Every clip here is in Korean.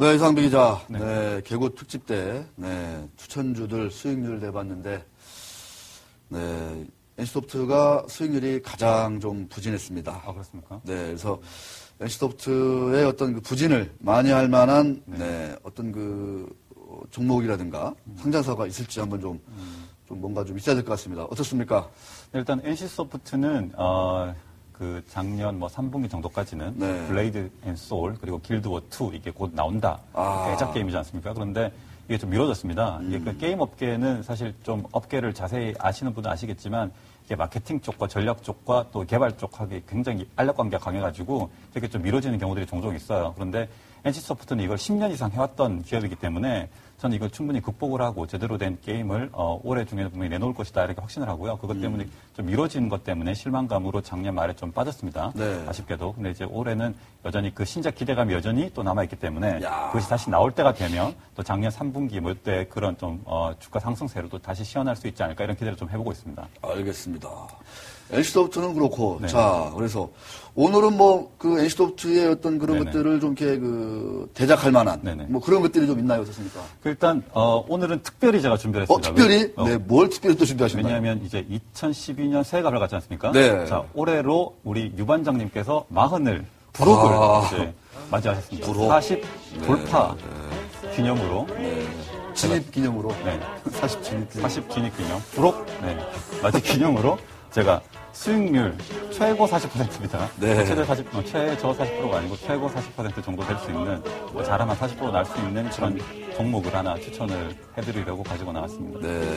네, 이상비 기자. 네. 네, 개고 특집 때, 네, 추천주들 수익률을 내봤는데, 네, NC소프트가 수익률이 가장 좀 부진했습니다. 아, 그렇습니까? 네, 그래서 NC소프트의 어떤 그 부진을 만회할 만한, 네, 어떤 그 종목이라든가 상장사가 있을지 한번 좀 뭔가 좀 있어야 될 것 같습니다. 어떻습니까? 일단 NC소프트는, 그 작년 뭐 3분기 정도까지는 네. 블레이드 앤 소울 그리고 길드워 2 이게 곧 나온다. 대작 게임이지 않습니까? 그런데 이게 좀 미뤄졌습니다. 이게 그 게임 업계는 사실 좀 업계를 자세히 아시는 분은 아시겠지만 이게 마케팅 쪽과 전략 쪽과 또 개발 쪽하고 굉장히 알력 관계가 강해가지고 이렇게 좀 미뤄지는 경우들이 종종 있어요. 그런데 NC소프트는 이걸 10년 이상 해왔던 기업이기 때문에 저는 이걸 충분히 극복을 하고 제대로 된 게임을 올해 중에는 분명히 내놓을 것이다 이렇게 확신을 하고요. 그것 때문에 좀 미뤄진 것 때문에 실망감으로 작년 말에 좀 빠졌습니다. 네. 아쉽게도. 근데 이제 올해는 여전히 그 신작 기대감이 여전히 또 남아있기 때문에 야. 그것이 다시 나올 때가 되면 또 작년 3분기 뭐 이때 그런 좀 주가 상승세로 또 다시 시원할 수 있지 않을까 이런 기대를 좀 해보고 있습니다. 알겠습니다. NC소프트는 그렇고, 네. 자, 그래서 오늘은 뭐 그 NC소프트의 어떤 그런 네네. 것들을 좀 이렇게 그 대작할 만한 네네. 뭐 그런 것들이 좀 있나요? 어떻습니까? 그 일단 오늘은 특별히 제가 준비를 했습니다. 특별히? 네, 뭘 특별히 또 준비하셨나요? 왜냐하면 이제 2012년 새해가 밝았지 않습니까? 네. 자, 올해로 우리 유 반장님께서 40을 부록을 이제 맞이하셨습니다. 부록. 40 돌파 기념으로. 진입 기념으로. 네. 40 진입 기념. 40 진입 기념. 부록. 네. 맞이 기념으로 제가 수익률 최고 40%입니다. 네. 최저 40%가 아니고 최고 40% 정도 될 수 있는, 뭐 잘하면 40% 날 수 있는 그런 종목을 하나 추천을 해드리려고 가지고 나왔습니다. 네.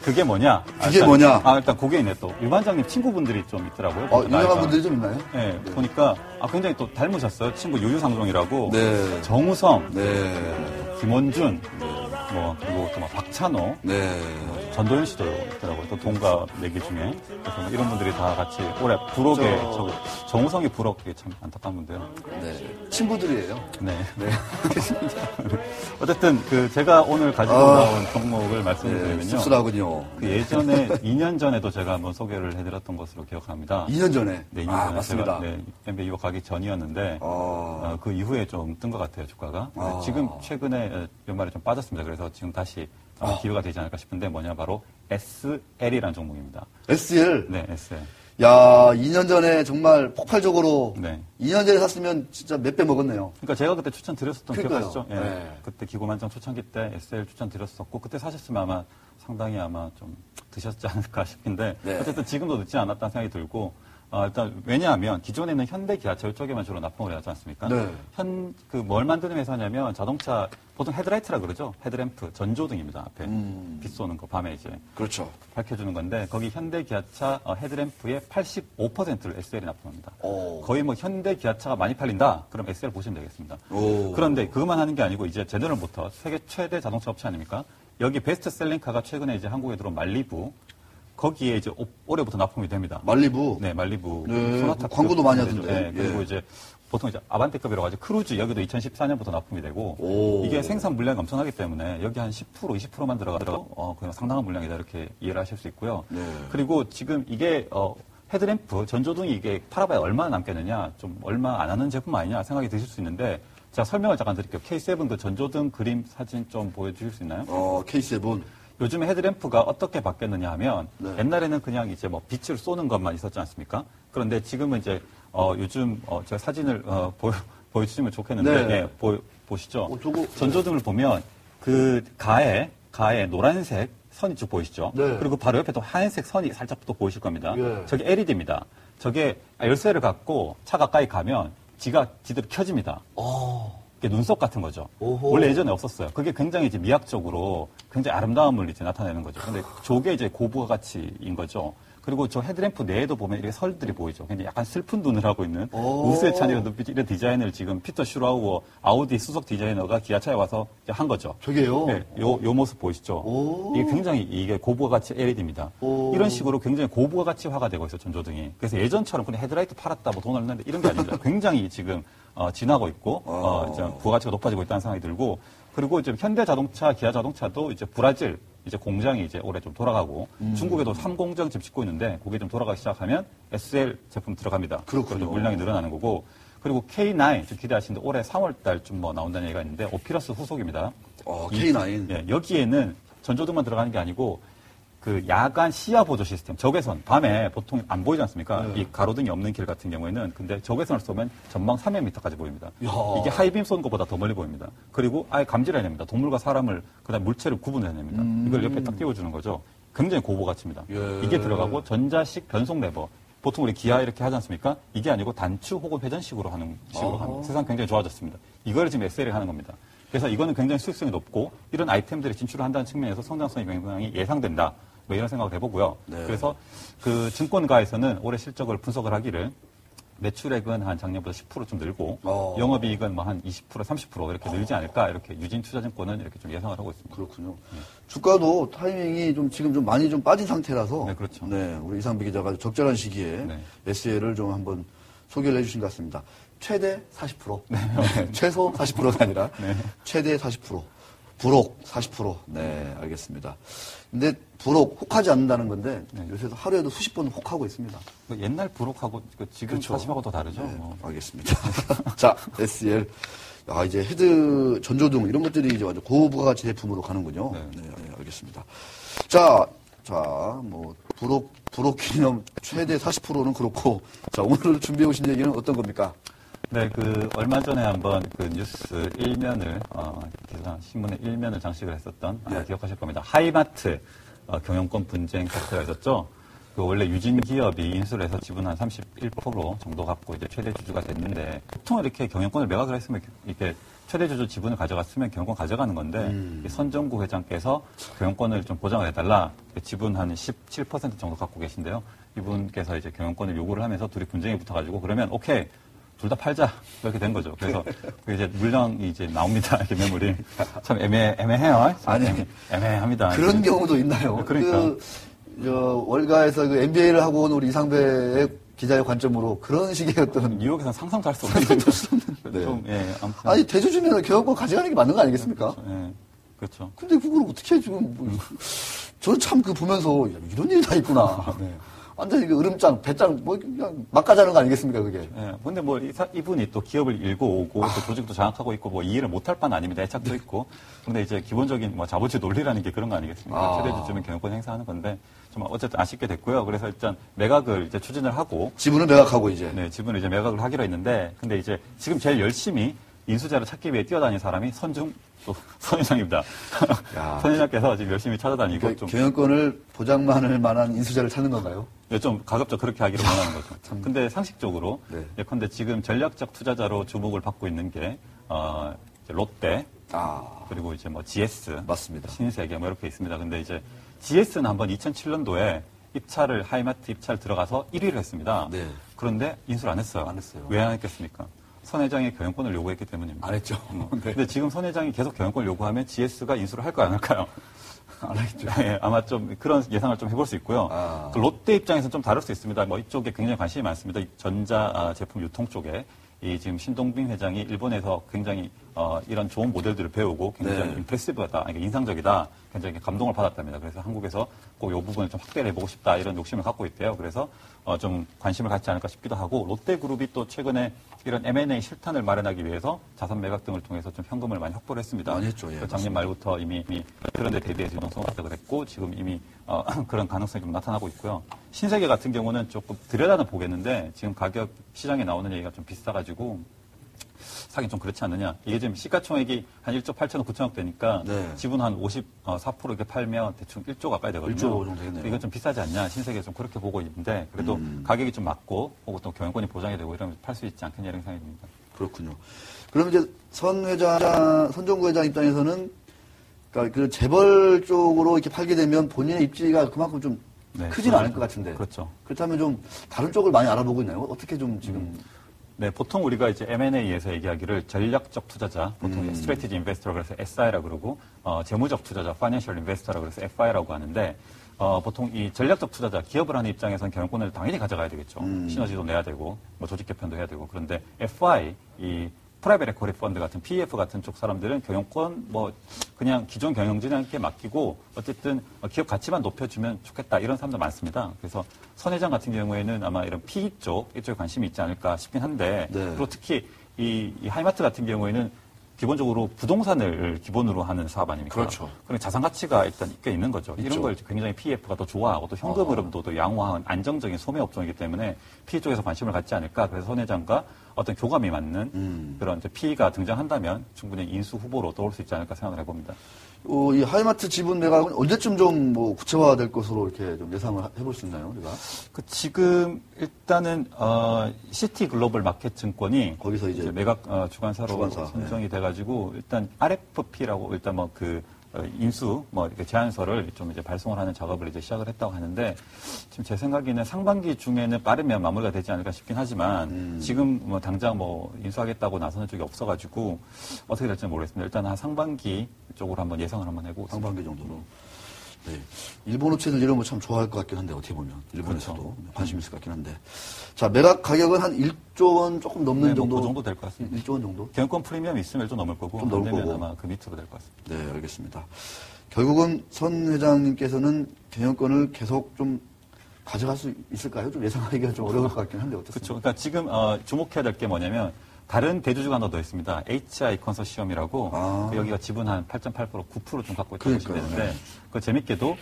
그게 뭐냐? 그게 뭐냐? 일단 그게 있네 또. 유반장님 친구분들이 좀 있더라고요. 유명한 분들이 좀 있나요? 네, 보니까 굉장히 또 닮으셨어요. 친구 유유상종이라고. 네. 정우성, 네. 김원준, 뭐 그리고 또 막 박찬호, 네. 전도연 씨도 있더라고요. 또 동갑 내기 중에. 그래서 뭐 이런 분들이 다 같이 올해 부록에 정우성이 부록 이게 참 안타까운 건데요. 네. 친구들이에요. 네. 네. 어쨌든 그 제가 오늘 가지고 나온 종목을 네. 말씀드리면요. 씁쓸하군요. 그 예전에 2년 전에도 제가 한번 소개를 해드렸던 것으로 기억합니다. 2년 전에? 네, 2년 전에 맞습니다. 제가 MBA 유학 가기 전이었는데 그 이후에 좀 뜬 것 같아요, 주가가. 지금 최근에 연말에 좀 빠졌습니다. 그래서 지금 다시 기회가 되지 않을까 싶은데 뭐냐 바로 SL이라는 종목입니다. SL? 네, SL. 야, 2년 전에 정말 폭발적으로 네. 2년 전에 샀으면 진짜 몇 배 먹었네요. 그러니까 제가 그때 추천드렸었던 그러니까요. 기억하시죠? 예. 네. 그때 기고만장 초창기 때 SL 추천드렸었고 그때 사셨으면 아마 상당히 좀 드셨지 않을까 싶은데 네. 어쨌든 지금도 늦지 않았다는 생각이 들고 일단 왜냐하면 기존에는 현대 기아차 이쪽에만 주로 납품을 하지 않습니까? 네. 뭘 만드는 회사냐면 자동차 보통 헤드라이트라 그러죠. 헤드램프, 전조등입니다. 앞에 빛 쏘는 거 밤에 이제 그렇죠. 밝혀주는 건데 거기 현대 기아차 헤드램프의 85%를 SL이 납품합니다. 오. 거의 뭐 현대 기아차가 많이 팔린다. 그럼 SL 보시면 되겠습니다. 오. 그런데 그것만 하는 게 아니고 이제 제네럴모터 세계 최대 자동차 업체 아닙니까? 여기 베스트셀링카가 최근에 이제 한국에 들어온 말리부 거기에 이제 올해부터 납품이 됩니다. 말리부? 네, 말리부. 네, 소나타 광고도 많이 하던데. 네, 그리고 예. 이제 보통 이제 아반떼급이라고 하죠. 크루즈 여기도 2014년부터 납품이 되고 오. 이게 생산 물량이 엄청나기 때문에 여기 한 10%, 20%만 들어가도 그냥 상당한 물량이다 이렇게 이해를 하실 수 있고요. 네. 그리고 지금 이게 헤드램프 전조등이 이게 팔아봐야 얼마나 남겠느냐, 좀 얼마 안 하는 제품 아니냐 생각이 드실 수 있는데 제가 설명을 잠깐 드릴게요. K7 그 전조등 그림 사진 좀 보여주실 수 있나요? K7. 요즘에 헤드램프가 어떻게 바뀌었느냐 하면 네. 옛날에는 그냥 이제 뭐 빛을 쏘는 것만 있었지 않습니까? 그런데 지금은 이제 요즘 제가 사진을 보여주시면 좋겠는데 네. 예, 보시죠. 저거 전조등을 보면 그 가에 노란색 선이 쭉 보이시죠? 네. 그리고 바로 옆에 또 하얀색 선이 살짝 또 보이실 겁니다. 예. 저게 LED입니다. 저게 열쇠를 갖고 차 가까이 가면 지대로 켜집니다. 이게 눈썹 같은 거죠. 오호. 원래 예전에 없었어요. 그게 굉장히 이제 미학적으로 굉장히 아름다움을 이제 나타내는 거죠. 근데 저게 이제 고부가 가치인 거죠. 그리고 저 헤드램프 내에도 보면 이렇게 설들이 보이죠. 굉장히 약간 슬픈 눈을 하고 있는 우수에 찬 이런 눈빛, 이런 디자인을 지금 피터 슈라우어 아우디 수석 디자이너가 기아차에 와서 이제 한 거죠. 저게요? 네, 요 모습 보이시죠? 이게 굉장히 이게 고부가 가치 LED입니다. 이런 식으로 굉장히 고부가 가치화가 되고 있어요, 전조등이. 그래서 예전처럼 그냥 헤드라이트 팔았다, 뭐 돈을 냈는데 이런 게 아닙니다. 굉장히 지금 진하고 있고 이제 부가가치가 높아지고 있다는 생각이 들고 그리고 이제 현대자동차, 기아자동차도 이제 브라질 이제 공장이 이제 올해 좀 돌아가고 중국에도 3공장 지금 짓고 있는데 그게 좀 돌아가기 시작하면 SL 제품 들어갑니다. 그렇군요. 물량이 늘어나는 거고 그리고 K9 좀 기대하시는데 올해 3월 달쯤 뭐 나온다는 얘기가 있는데 오피러스 후속입니다. K9. 예, 여기에는 전조등만 들어가는 게 아니고 그 야간 시야 보조 시스템, 적외선, 밤에 보통 안 보이지 않습니까? 이 가로등이 없는 길 같은 경우에는 근데 적외선을 쏘면 전방 300m까지 보입니다. 야. 이게 하이빔 쏘는 것보다 더 멀리 보입니다. 그리고 아예 감지를 해냅니다. 동물과 사람을 그다음 물체를 구분해냅니다. 이걸 옆에 딱 띄워주는 거죠. 굉장히 고보 가치입니다. 예. 이게 들어가고 전자식 변속 레버. 보통 우리 기아 이렇게 하지 않습니까? 이게 아니고 단추 혹은 회전식으로 하는 식으로 합니다. 세상 굉장히 좋아졌습니다. 이걸 지금 SL이 하는 겁니다. 그래서 이거는 굉장히 수익성이 높고 이런 아이템들이 진출을 한다는 측면에서 성장성이 굉장히 예상된다. 뭐 이런 생각을 해보고요. 네. 그래서 그 증권가에서는 올해 실적을 분석을 하기를 매출액은 한 작년보다 10% 좀 늘고 영업이익은 뭐 한 20%, 30% 이렇게 늘지 않을까 이렇게 유진투자증권은 이렇게 좀 예상을 하고 있습니다. 그렇군요. 주가도 타이밍이 좀 지금 좀 많이 좀 빠진 상태라서 네, 그렇죠. 네, 우리 이상비 기자가 적절한 시기에 네. SL을 좀 한번 소개를 해주신 것 같습니다. 최대 40%. 네. 최소 40%가 아니라 최대 40%. 불혹 40%. 네, 알겠습니다. 근데 불혹 혹하지 않는다는 건데 요새 하루에도 수십 번 혹하고 있습니다. 그 옛날 부록하고 지금 그렇죠. 사심하고 또 다르죠. 네, 알겠습니다. 자, SL. 아, 이제 헤드 전조등 이런 것들이 이제 아주 고부가가치 제품으로 가는군요. 네, 알겠습니다. 자, 뭐 불혹 기념 최대 40%는 그렇고, 자, 오늘 준비해 오신 얘기는 어떤 겁니까? 네, 얼마 전에 한번 그 뉴스 일면을, 기사 신문의 일면을 장식을 했었던, 기억하실 겁니다. 하이마트, 경영권 분쟁 사태가 있었죠. 그 원래 유진 기업이 인수를 해서 지분 한 31% 정도 갖고 이제 최대 주주가 됐는데, 보통 이렇게 경영권을 매각을 했으면 이렇게 최대 주주 지분을 가져갔으면 경영권 가져가는 건데, 선정구 회장께서 경영권을 좀 보장을 해달라, 지분 한 17% 정도 갖고 계신데요. 이분께서 이제 경영권을 요구를 하면서 둘이 분쟁이 붙어가지고, 그러면 오케이. 둘 다 팔자. 이렇게 된 거죠. 그래서 이제 물량이 이제 나옵니다. 이렇게 매물이. 참 애매해요. 아니, 애매합니다. 그런 경우도 있나요? 그러니까. 월가에서 그 MBA를 하고 온 우리 이상배의 기자의 관점으로 그런 식의 어떤. 뉴욕에서는 상상도 할 수 없는. 네. 좀, 아무튼. 아니, 대주주면 경영권 가져가는 게 맞는 거 아니겠습니까? 그렇죠. 그렇죠. 근데 그걸 어떻게 지금, 저는 참 보면서, 야, 이런 일이 다 있구나. 네. 완전히 그 으름장, 배짱, 뭐, 그냥 막 가자는 거 아니겠습니까, 그게? 근데 뭐, 이분이 또 기업을 일고 오고, 또 조직도 장악하고 있고, 뭐, 이해를 못할 바는 아닙니다. 애착도 있고. 근데 이제 기본적인 뭐, 자본주의 논리라는 게 그런 거 아니겠습니까? 최대 주주면 경영권 행사하는 건데, 좀 어쨌든 아쉽게 됐고요. 그래서 일단 매각을 이제 추진을 하고. 지분을 매각하고 이제. 네, 지분을 이제 매각을 하기로 했는데, 근데 이제 지금 제일 열심히 인수자를 찾기 위해 뛰어다니는 사람이 선 회장입니다. 선 회장께서 지금 열심히 찾아다니고 그러니까 경영권을 보장만할 만한 인수자를 찾는 건가요? 네, 좀 가급적 그렇게 하기를 원하는 거죠. 근데 상식적으로 예컨대 지금 전략적 투자자로 주목을 받고 있는 게 이제 롯데 그리고 이제 뭐 GS 맞습니다. 신세계 뭐 이렇게 있습니다. 근데 이제 GS는 한번 2007년도에 하이마트 입찰 들어가서 1위를 했습니다. 네. 그런데 인수를 안 했어요. 왜 안 했겠습니까? 선 회장이 경영권을 요구했기 때문입니다. 안 했죠. 네. 근데 지금 선 회장이 계속 경영권을 요구하면 GS가 인수를 할까요, 안 할까요? 안 하겠죠. 네, 아마 좀 그런 예상을 좀 해볼 수 있고요. 그 롯데 입장에서는 좀 다를 수 있습니다. 뭐 이쪽에 굉장히 관심이 많습니다. 전자 제품 유통 쪽에 이 지금 신동빈 회장이 일본에서 굉장히 이런 좋은 모델들을 배우고 굉장히 임프레시브하다, 그러니까 인상적이다, 굉장히 감동을 받았답니다. 그래서 한국에서 꼭 이 부분을 좀 확대를 해보고 싶다 이런 욕심을 갖고 있대요. 그래서 좀 관심을 갖지 않을까 싶기도 하고 롯데그룹이 또 최근에 이런 M&A 실탄을 마련하기 위해서 자산 매각 등을 통해서 좀 현금을 많이 확보를 했습니다. 많이 했죠. 예, 작년 말부터 이미 그런 데 대비해서 성공작을 했고 지금 이미 그런 가능성이 좀 나타나고 있고요. 신세계 같은 경우는 조금 들여다는 보겠는데 지금 가격 시장에 나오는 얘기가 좀 비싸가지고 사긴 좀 그렇지 않느냐. 이게 지금 시가총액이 한 1조 8천억 9천억 되니까 지분 한 54% 이렇게 팔면 대충 1조 가까이 되거든요. 1조 정도 되겠네요. 이건 좀 비싸지 않냐. 신세계 좀 그렇게 보고 있는데 그래도 가격이 좀 맞고 혹은 또 경영권이 보장이 되고 이러면 팔 수 있지 않겠냐 이런 생각이 듭니다. 그렇군요. 그럼 이제 선정구 회장 입장에서는 그러니까 그 재벌 쪽으로 이렇게 팔게 되면 본인의 입지가 그만큼 좀 크지는 않을 것 같은데. 그렇죠. 그렇다면 좀 다른 쪽을 많이 알아보고 있나요? 어떻게 좀 지금. 네, 보통 우리가 이제 M&A에서 얘기하기를 전략적 투자자, 보통 스트래티지 인베스터라고 그래서 SI라고 그러고, 재무적 투자자, 파이낸셜 인베스터라고 그래서 FI라고 하는데, 보통 이 전략적 투자자, 기업을 하는 입장에서는 경영권을 당연히 가져가야 되겠죠. 시너지도 내야 되고, 뭐 조직 개편도 해야 되고, 그런데 FI, 이 프라이빗 에쿼리 펀드 같은 PEF 같은 쪽 사람들은 경영권 뭐 그냥 기존 경영진에게 맡기고 어쨌든 기업 가치만 높여주면 좋겠다 이런 사람도 많습니다. 그래서 선 회장 같은 경우에는 아마 이런 PE 이쪽에 관심이 있지 않을까 싶긴 한데 네. 그리고 특히 이 하이마트 같은 경우에는 기본적으로 부동산을 기본으로 하는 사업 아닙니까? 그렇죠. 그리고 자산 가치가 일단 꽤 있는 거죠. 있죠. 이런 걸 굉장히 PEF가 더 좋아하고 또 현금 흐름도 더 양호한 안정적인 소매 업종이기 때문에 PE 쪽에서 관심을 갖지 않을까. 그래서 선 회장과 어떤 교감이 맞는 그런 이제 PE가 등장한다면 충분히 인수 후보로 떠올 수 있지 않을까 생각을 해봅니다. 이 하이마트 지분 매각은 언제쯤 좀 뭐 구체화될 것으로 이렇게 좀 예상을 해볼 수 있나요, 우리가? 지금 일단은 시티 글로벌 마켓 증권이 거기서 이제 매각 주관사로 주관사, 선정이 돼가지고 일단 RFP라고 일단 뭐 그 인수 뭐 이렇게 제안서를 좀 이제 발송을 하는 작업을 이제 시작을 했다고 하는데 지금 제 생각에는 상반기 중에는 빠르면 마무리가 되지 않을까 싶긴 하지만 지금 뭐 당장 뭐 인수하겠다고 나서는 쪽이 없어가지고 어떻게 될지는 모르겠습니다. 일단 한 상반기 쪽으로 한번 예상을 한번 해보고 상반기 정도로. 네. 일본 업체들 이런 거 참 좋아할 것 같긴 한데, 어떻게 보면. 일본에서도 그렇죠. 관심 있을 것 같긴 한데. 자, 매각 가격은 한 1조 원 조금 넘는 네, 정도. 그 정도 될 것 같습니다. 1조 원 정도? 경영권 프리미엄이 있으면 좀 넘을 거고 좀 넘을 안 되면 거고. 아마 그 밑으로 될 것 같습니다. 네, 알겠습니다. 결국은 선 회장님께서는 경영권을 계속 좀 가져갈 수 있을까요? 좀 예상하기가 좀 어려울 것 같긴 한데, 어떻습니까? 그렇죠. 그러니까 지금 주목해야 될 게 뭐냐면 다른 대주주가 하나 더 있습니다. HI 컨소시엄이라고 여기가 지분 한 8.8% 9% 좀 갖고 있다고 보시면 그러니까요. 되는데 그 재밌게도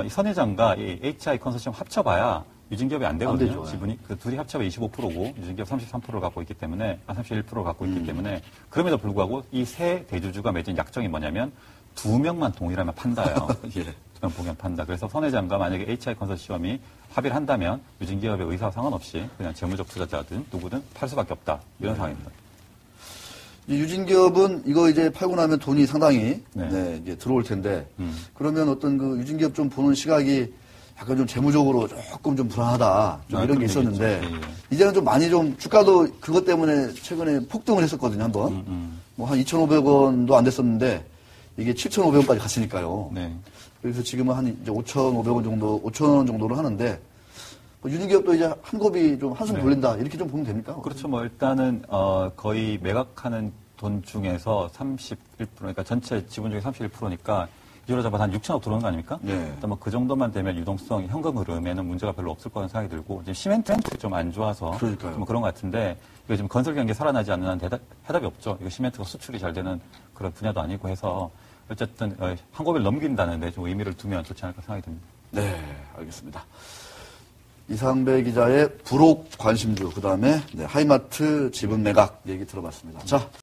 이 선 회장과 이 HI 컨소시엄 합쳐봐야 유진기업이 안 되거든요. 되죠. 지분이 그 둘이 합쳐봐 25%고 유진기업 33%를 갖고 있기 때문에 31%를 갖고 있기 때문에 그럼에도 불구하고 이 세 대주주가 맺은 약정이 뭐냐면 2명만 동일하면 판다요. 예. 그냥 보면 판다. 그래서 선 회장과 만약에 HI 컨소시엄이 합의를 한다면 유진기업의 의사와 상관없이 그냥 재무적 투자자든 누구든 팔 수밖에 없다. 이런 상황입니다. 유진기업은 이거 이제 팔고 나면 돈이 상당히 네. 이제 들어올 텐데 그러면 어떤 그 유진기업 좀 보는 시각이 약간 좀 재무적으로 조금 좀 불안하다 좀 이런 게 그런 있었는데 얘기죠. 예. 이제는 좀 많이 좀 주가도 그것 때문에 최근에 폭등을 했었거든요 한번 뭐 한 2,500원도 안 됐었는데 이게 7,500원까지 갔으니까요. 네. 그래서 지금은 한 이제 5,500원 정도 5,000원 정도로 하는데 뭐 유진기업도 이제 한 곱이 좀 한숨 돌린다 이렇게 좀 보면 됩니까? 그렇죠. 뭐 일단은 거의 매각하는 돈 중에서 31% 그러니까 전체 지분 중에 31%니까 이로 잡아 한 6천억 들어오는 거 아닙니까? 네. 일단 뭐 그 정도만 되면 유동성, 현금 흐름에는 문제가 별로 없을 거라는 생각이 들고 지금 시멘트 좀 안 좋아서 그러니까요. 뭐 그런 것 같은데 이거 지금 건설 경기 살아나지 않는 한 해답이 없죠. 이거 시멘트가 수출이 잘 되는 그런 분야도 아니고 해서 어쨌든 한 고비를 넘긴다는데 좀 의미를 두면 좋지 않을까 생각이 듭니다. 네, 알겠습니다. 이상배 기자의 불혹 관심주, 그 다음에 하이마트 지분 매각 얘기 들어봤습니다. 자.